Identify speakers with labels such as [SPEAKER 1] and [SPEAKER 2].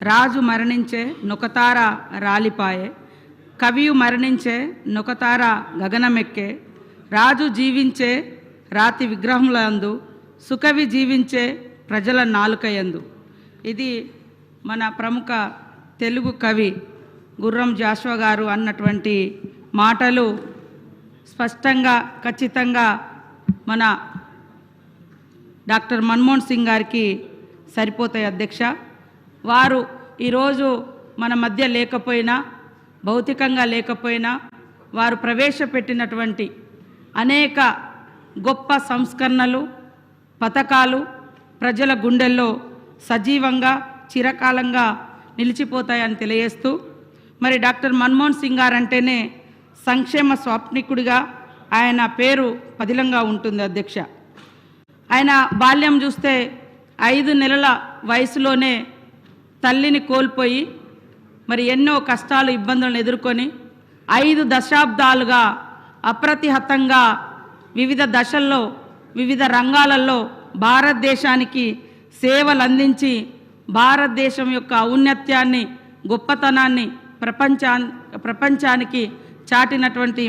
[SPEAKER 1] రాజు మరణించే నొకతార రాలిపాయే, కవియు మరణించే నొకతార గగనమెక్కే, రాజు జీవించే రాతి విగ్రహములందు, సుకవి జీవించే ప్రజల నాలుకయందు. ఇది మన ప్రముఖ తెలుగు కవి గుర్రం జాషువా గారు అన్నటువంటి మాటలు స్పష్టంగా ఖచ్చితంగా మన డాక్టర్ మన్మోహన్ సింగ్ గారికి సరిపోతాయి అధ్యక్ష. వారు ఈరోజు మన మధ్య లేకపోయినా, భౌతికంగా లేకపోయినా, వారు ప్రవేశపెట్టినటువంటి అనేక గొప్ప సంస్కరణలు, పథకాలు ప్రజల గుండెల్లో సజీవంగా చిరకాలంగా నిలిచిపోతాయని తెలియజేస్తూ, మరి డాక్టర్ మన్మోహన్ సింగ్ గారు అంటేనే సంక్షేమ స్వాప్నికుడిగా ఆయన పేరు పదిలంగా ఉంటుంది అధ్యక్ష. ఆయన బాల్యం చూస్తే 5 నెలల వయసులోనే తల్లిని కోల్పోయి మరి ఎన్నో కష్టాలు ఇబ్బందులను ఎదుర్కొని 5 దశాబ్దాలుగా అప్రతిహతంగా వివిధ దశల్లో వివిధ రంగాలలో భారతదేశానికి సేవలు అందించి భారతదేశం యొక్క ఔన్నత్యాన్ని, గొప్పతనాన్ని ప్రపంచానికి చాటినటువంటి